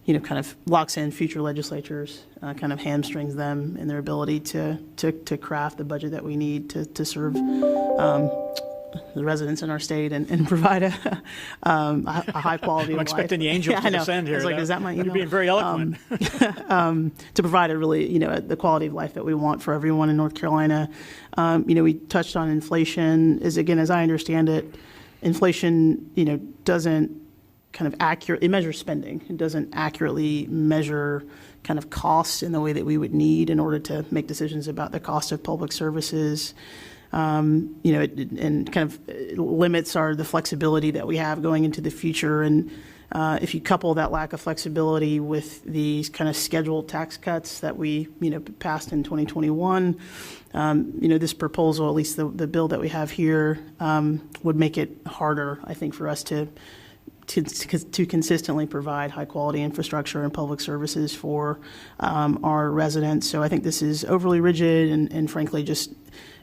kind of locks in future legislatures, kind of hamstrings them in their ability to craft the budget that we need to serve the residents in our state and provide a high quality of life. I'm expecting the angels to descend here. I was like, is that my email? You're being very eloquent. To provide a really, the quality of life that we want for everyone in North Carolina. We touched on inflation. As I understand it, inflation, doesn't kind of it measures spending. It doesn't accurately measure kind of costs in the way that we would need in order to make decisions about the cost of public services. And kind of limits the flexibility that we have going into the future. And if you couple that lack of flexibility with these kind of scheduled tax cuts that we, passed in 2021, this proposal, at least the bill that we have here, would make it harder, I think, for us to consistently provide high quality infrastructure and public services for our residents. So I think this is overly rigid and frankly just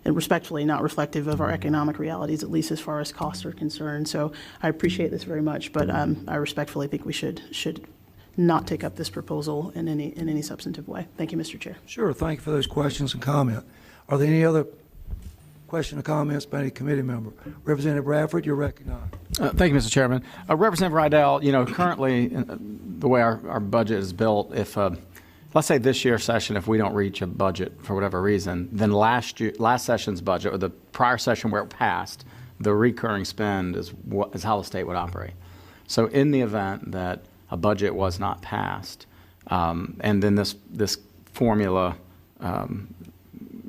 and respectfully not reflective of our economic realities, at least as far as costs are concerned. So I appreciate this very much, but I respectfully think we should not take up this proposal in any substantive way. Thank you, Mr. Chair. Sure. Thank you for those questions and comment. Are there any other question or comments by any committee member? Representative Bradford, you're recognized. Thank you, Mr. Chairman. Representative Rydell, currently the way our budget is built, if let's say this year's session, if we don't reach a budget for whatever reason, then last session's budget or the prior session where it passed, the recurring spend is how the state would operate. So in the event that a budget was not passed, and then this formula,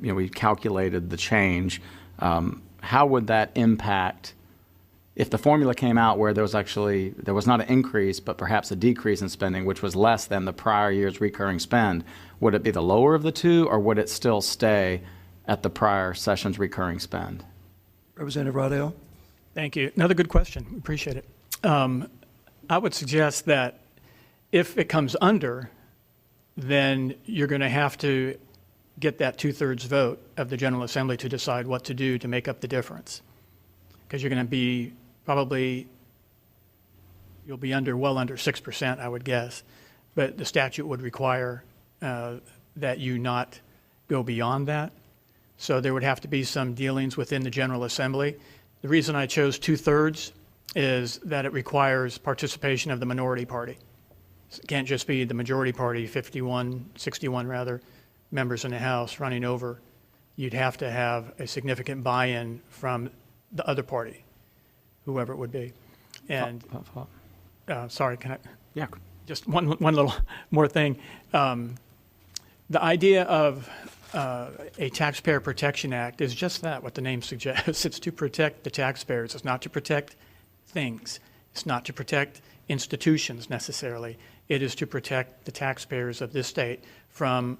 we calculated the change, how would that impact if the formula came out where there was not an increase, but perhaps a decrease in spending, which was less than the prior year's recurring spend? Would it be the lower of the two, or would it still stay at the prior session's recurring spend? Representative Rydell. Thank you. Another good question. Appreciate it. I would suggest that if it comes under, then you're going to have to get that 2/3 vote of the General Assembly to decide what to do to make up the difference. Because you're going to be you'll be well under 6%, I would guess. But the statute would require that you not go beyond that. So there would have to be some dealings within the General Assembly. The reason I chose 2/3 is that it requires participation of the minority party. So it can't just be the majority party, 61 rather, members in the House running over. You'd have to have a significant buy-in from the other party, whoever it would be. And sorry, can I? Yeah. Just one little more thing. The idea of a Taxpayer Protection Act is just that, what the name suggests. It's to protect the taxpayers. It's not to protect things. It's not to protect institutions necessarily. It is to protect the taxpayers of this state from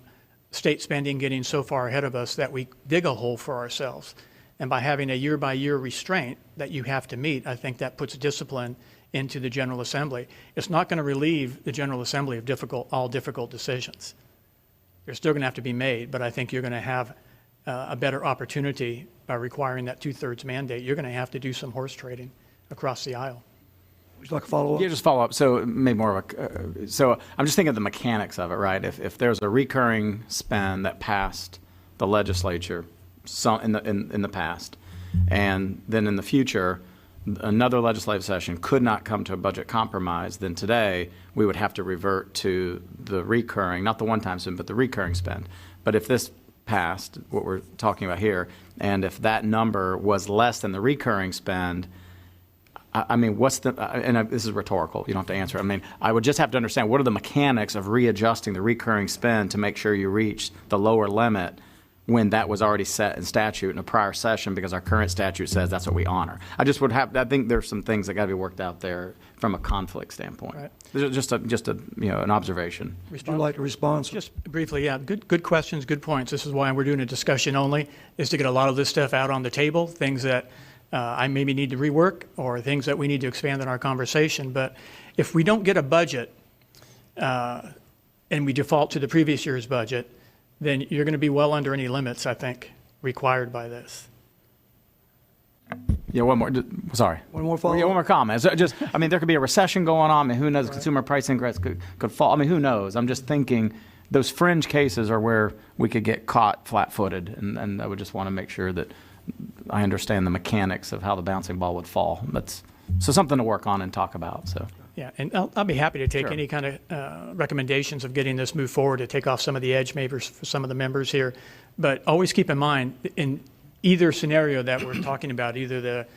state spending getting so far ahead of us that we dig a hole for ourselves. And by having a year-by-year restraint that you have to meet, I think that puts discipline into the General Assembly. It's not going to relieve the General Assembly of all difficult decisions. They're still going to have to be made, but I think you're going to have a better opportunity by requiring that 2/3 mandate. You're going to have to do some horse trading across the aisle. Would you like a follow-up? Yeah, just follow up. So maybe more of so I'm just thinking of the mechanics of it, right? If there's a recurring spend that passed the legislature in the past, and then in the future another legislative session could not come to a budget compromise, then today we would have to revert to the recurring, not the one-time spend, but the recurring spend. But if this passed, what we're talking about here, and if that number was less than the recurring spend, I mean, this is rhetorical, you don't have to answer. I mean, I would just have to understand what are the mechanics of readjusting the recurring spend to make sure you reach the lower limit when that was already set in statute in a prior session, because our current statute says that's what we honor. I think there's some things that got to be worked out there from a conflict standpoint. Right. Just an observation. Would you like to respond? Just briefly, yeah. Good questions, good points. This is why we're doing a discussion only, is to get a lot of this stuff out on the table, things that I maybe need to rework or things that we need to expand in our conversation. But if we don't get a budget and we default to the previous year's budget, then you're going to be well under any limits, I think, required by this. Yeah, one more, sorry. One more Yeah, follow-up? one more comment. So just, I mean, there could be a recession going on, I mean, who knows, consumer price index could fall, I mean, who knows? I'm just thinking, those fringe cases are where we could get caught flat-footed, and I would just want to make sure that I understand the mechanics of how the bouncing ball would fall. So something to work on and talk about, so. Yeah, and I'll be happy to take Sure. any kind of recommendations of getting this moved forward to take off some of the edge maybe for some of the members here. But always keep in mind, in either scenario that we're talking about, either the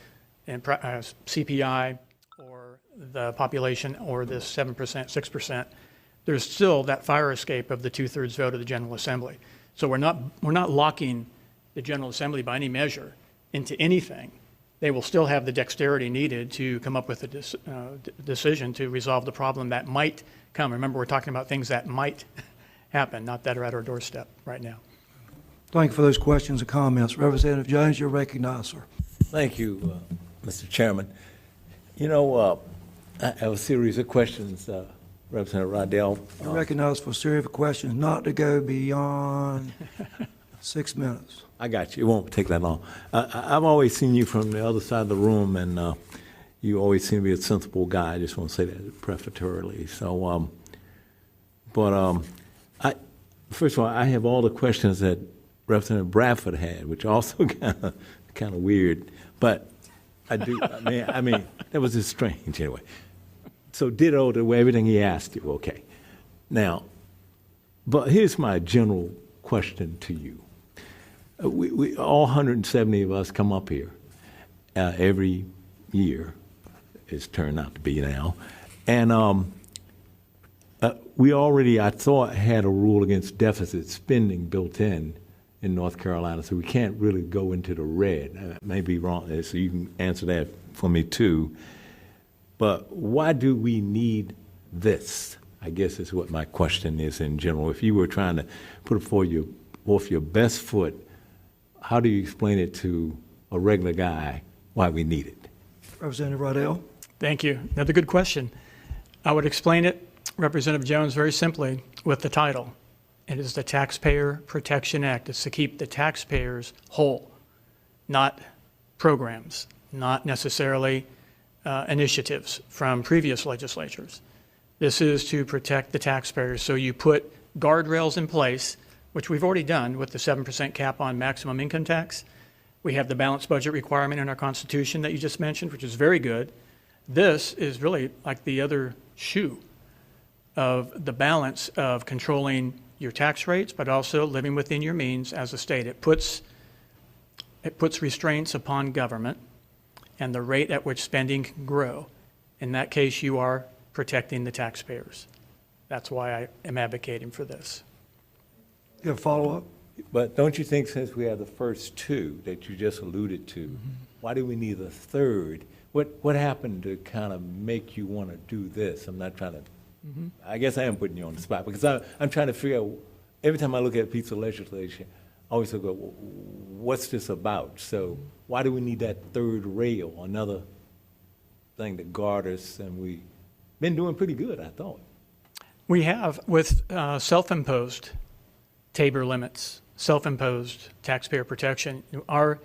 CPI or the population or this 7%, 6%, there's still that fire escape of the 2/3 vote of the General Assembly. So we're not locking the General Assembly by any measure into anything. They will still have the dexterity needed to come up with a decision to resolve the problem that might come. Remember, we're talking about things that might happen, not that are at our doorstep right now. Thank you for those questions and comments. Representative Jones, you're recognized, sir. Thank you, Mr. Chairman. You know, I have a series of questions, Representative Rydell. You're recognized for a series of questions not to go beyond 6 minutes. I got you. It won't take that long. I've always seen you from the other side of the room, and you always seem to be a sensible guy. I just want to say that prefatory. So, first of all, I have all the questions that Representative Bradford had, which are also kind of weird. But I do. I mean, that was just strange anyway. So ditto to everything he asked you. Okay. Now, but here's my general question to you. We all 170 of us come up here every year. It's turned out to be now, and we already, I thought, had a rule against deficit spending built in North Carolina, so we can't really go into the red. I may be wrong, so you can answer that for me too. But why do we need this? I guess is what my question is in general. If you were trying to put forth your best foot, how do you explain it to a regular guy why we need it? Representative Rydell. Thank you. Another good question. I would explain it, Representative Jones, very simply with the title. It is the Taxpayer Protection Act. It's to keep the taxpayers whole, not programs, not necessarily initiatives from previous legislatures. This is to protect the taxpayers. So you put guardrails in place, which we've already done with the 7% cap on maximum income tax. We have the balanced budget requirement in our Constitution that you just mentioned, which is very good. This is really like the other shoe of the balance of controlling your tax rates, but also living within your means as a state. It puts restraints upon government and the rate at which spending can grow. In that case, you are protecting the taxpayers. That's why I am advocating for this. You have a follow-up? But don't you think, since we have the first two that you just alluded to, why do we need a third? What happened to kind of make you want to do this? I'm not trying to, I guess I am putting you on the spot, because I'm trying to figure out, every time I look at a piece of legislation, I always go, what's this about? So why do we need that third rail, another thing to guard us? And we've been doing pretty good, I thought. We have, with self-imposed TABOR limits, self-imposed taxpayer protection, our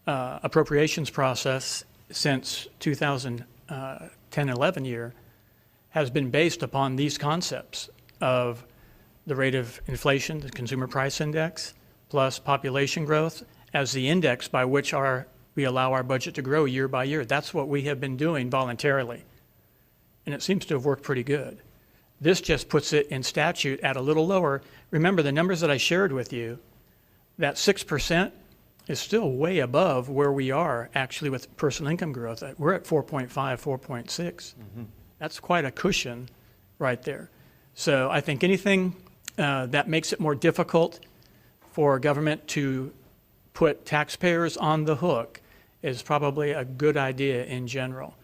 appropriations process since 2010-11 year has been based upon these concepts of the rate of inflation, the consumer price index, plus population growth as the index by which we allow our budget to grow year by year. That's what we have been doing voluntarily. And it seems to have worked pretty good. This just puts it in statute at a little lower. Remember the numbers that I shared with you, that 6% is still way above where we are actually with personal income growth. We're at 4.5, 4.6. That's quite a cushion right there. So I think anything that makes it more difficult for government to put taxpayers on the hook is probably a good idea in general.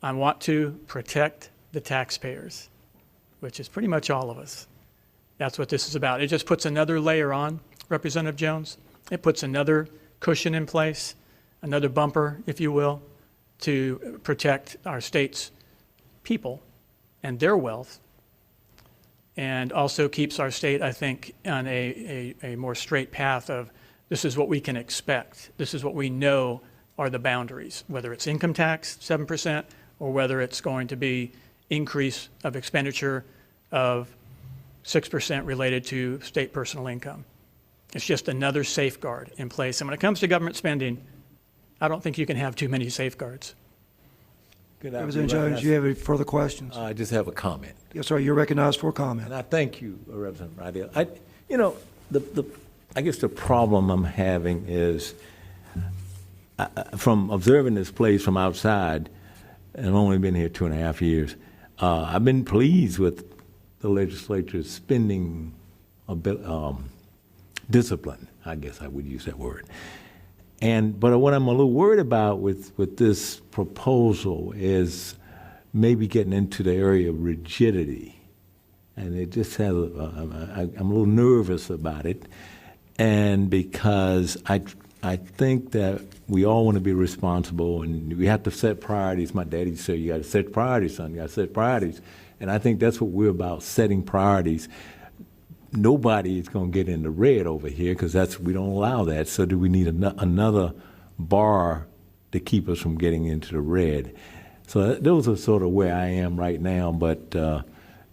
I want to protect the taxpayers, which is pretty much all of us. That's what this is about. It just puts another layer on, Representative Jones. It puts another cushion in place, another bumper, if you will, to protect our state's people and their wealth, and also keeps our state, I think, on a more straight path of this is what we can expect. This is what we know are the boundaries, whether it's income tax, 7%, or whether it's going to be increase of expenditure of 6% related to state personal income. It's just another safeguard in place. And when it comes to government spending, I don't think you can have too many safeguards. Representative Jones, do you have any further questions? I just have a comment. Yes, sir, you're recognized for a comment. And I thank you, Representative Rydell. I guess the problem I'm having is from observing this place from outside, and I've only been here 2.5 years, I've been pleased with the legislature's spending discipline. I guess I would use that word. But what I'm a little worried about with this proposal is maybe getting into the area of rigidity. And it just has, I'm a little nervous about it. And because I think that we all want to be responsible and we have to set priorities. My daddy said, you got to set priorities, son, you got to set priorities. And I think that's what we're about, setting priorities. Nobody is going to get in the red over here because we don't allow that. So do we need another bar to keep us from getting into the red? So those are sort of where I am right now. But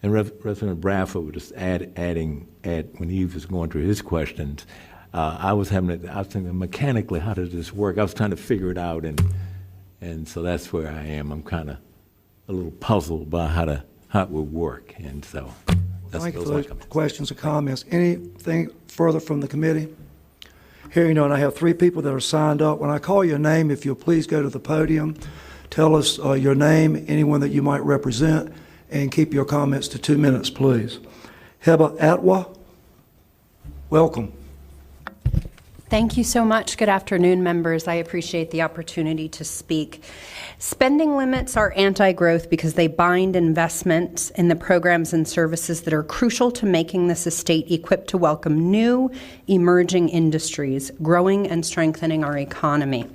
and Representative Bradford was just adding when he was going through his questions. I was thinking mechanically, how does this work? I was trying to figure it out, and so that's where I am. I'm kind of a little puzzled about how it would work, and so. Thank you for those questions and comments. Anything further from the committee? Hearing none, I have 3 people that are signed up. When I call your name, if you'll please go to the podium, tell us your name, anyone that you might represent, and keep your comments to 2 minutes, please. Heba Atwa, welcome. Thank you so much. Good afternoon, members. I appreciate the opportunity to speak. Spending limits are anti-growth because they bind investments in the programs and services that are crucial to making this estate equipped to welcome new, emerging industries, growing and strengthening our economy.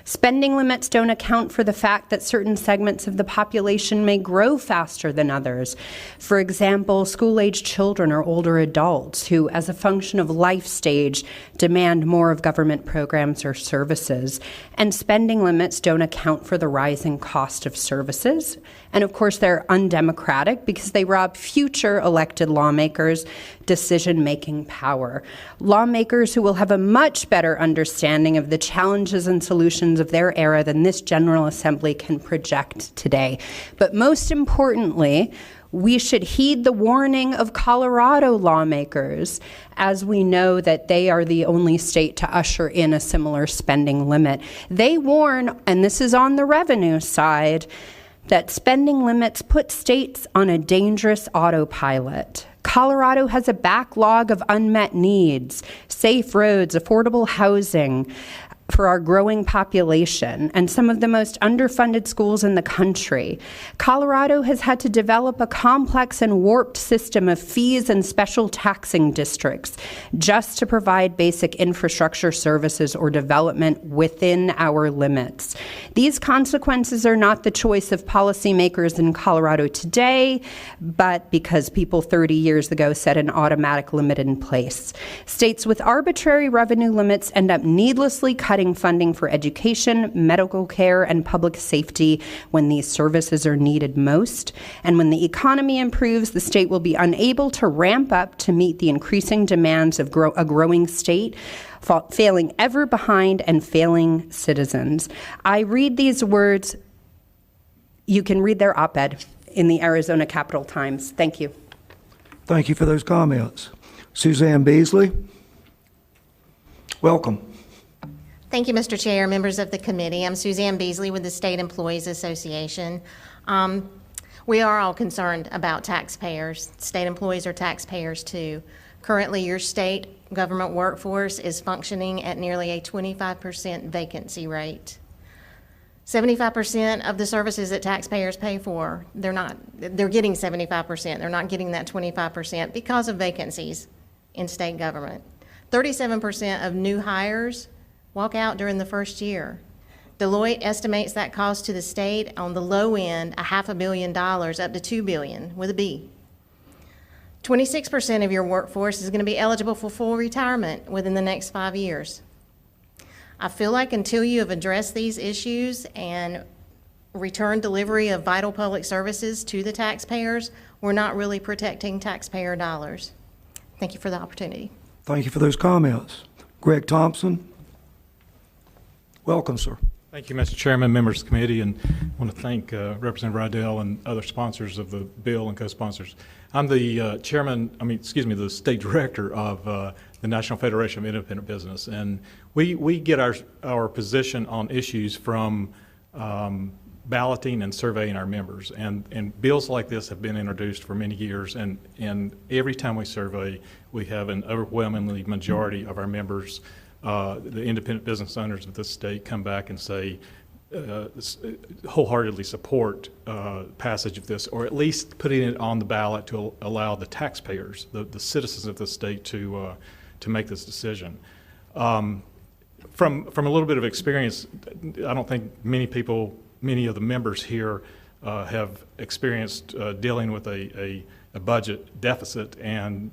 Spending limits don't account for the fact that certain segments of the population may grow faster than others. For example, school-aged children or older adults who, as a function of life stage, demand more of government programs or services. And spending limits don't account for the rising cost of services. And of course, they're undemocratic because they rob future elected lawmakers decision-making power. Lawmakers who will have a much better understanding of the challenges and solutions of their era than this General Assembly can project today. But most importantly, we should heed the warning of Colorado lawmakers, as we know that they are the only state to usher in a similar spending limit. They warn, and this is on the revenue side, that spending limits put states on a dangerous autopilot. Colorado has a backlog of unmet needs, safe roads, affordable housing for our growing population, and some of the most underfunded schools in the country. Colorado has had to develop a complex and warped system of fees and special taxing districts just to provide basic infrastructure services or development within our limits. These consequences are not the choice of policymakers in Colorado today, but because people 30 years ago set an automatic limit in place. States with arbitrary revenue limits end up needlessly cutting funding for education, medical care, and public safety when these services are needed most. And when the economy improves, the state will be unable to ramp up to meet the increasing demands of a growing state, failing ever behind and failing citizens. I read these words. You can read their op-ed in the Arizona Capital Times. Thank you. Thank you for those comments. Suzanne Beasley, welcome. Thank you, Mr. Chair, members of the committee. I'm Suzanne Beasley with the State Employees Association. We are all concerned about taxpayers. State employees are taxpayers too. Currently, your state government workforce is functioning at nearly a 25% vacancy rate. 75% of the services that taxpayers pay for, they're getting 75%. They're not getting that 25% because of vacancies in state government. 37% of new hires walk out during the first year. Deloitte estimates that cost to the state on the low end, $500 million up to $2 billion with a B. 26% of your workforce is going to be eligible for full retirement within the next 5 years. I feel like until you have addressed these issues and returned delivery of vital public services to the taxpayers, we're not really protecting taxpayer dollars. Thank you for the opportunity. Thank you for those comments. Greg Thompson. Welcome, sir. Thank you, Mr. Chairman, members of the committee, and I want to thank Representative Rydell and other sponsors of the bill and co-sponsors. I'm the the state director of the National Federation of Independent Business, and we get our position on issues from balloting and surveying our members, and bills like this have been introduced for many years, and every time we survey, we have an overwhelmingly majority of our members, the independent business owners of this state, come back and say wholeheartedly support passage of this, or at least putting it on the ballot to allow the taxpayers, the citizens of the state, to make this decision. From a little bit of experience, I don't think many of the members here have experienced dealing with a budget deficit. And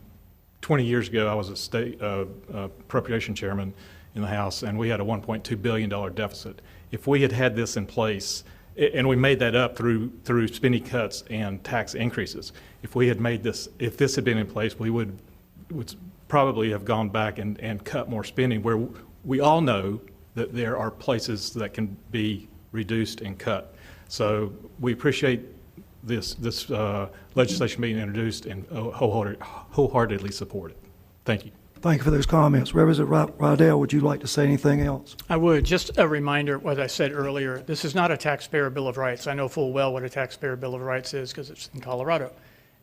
20 years ago, I was a state appropriation chairman in the House, and we had a $1.2 billion deficit. If we had had this in place, and we made that up through spending cuts and tax increases, if this had been in place, we would probably have gone back and cut more spending, where we all know that there are places that can be reduced and cut. So we appreciate this legislation being introduced and wholeheartedly support it. Thank you. Thank you for those comments. Representative Rydell, would you like to say anything else? I would. Just a reminder, what I said earlier, this is not a taxpayer bill of rights. I know full well what a taxpayer bill of rights is because it's in Colorado.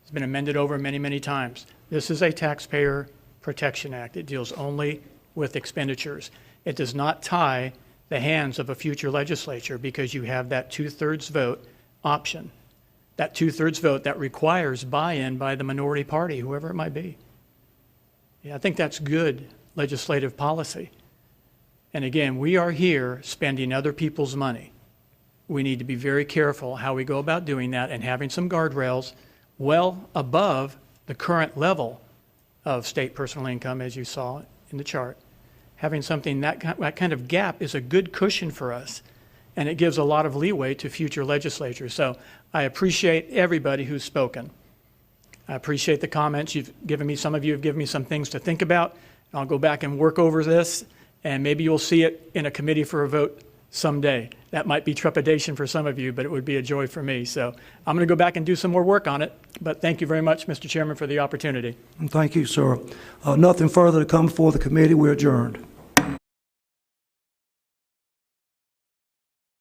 It's been amended over many, many times. This is a Taxpayer Protection Act. It deals only with expenditures. It does not tie the hands of a future legislature because you have that 2/3 vote option. That 2/3 vote that requires buy-in by the minority party, whoever it might be. Yeah, I think that's good legislative policy. And again, we are here spending other people's money. We need to be very careful how we go about doing that and having some guardrails well above the current level of state personal income, as you saw in the chart. Having something that kind of gap is a good cushion for us, and it gives a lot of leeway to future legislatures. So I appreciate everybody who's spoken. I appreciate the comments you've given me. Some of you have given me some things to think about. I'll go back and work over this, and maybe you'll see it in a committee for a vote someday. That might be trepidation for some of you, but it would be a joy for me. So I'm going to go back and do some more work on it. But thank you very much, Mr. Chairman, for the opportunity. And thank you, sir. Nothing further to come before the committee. We're adjourned.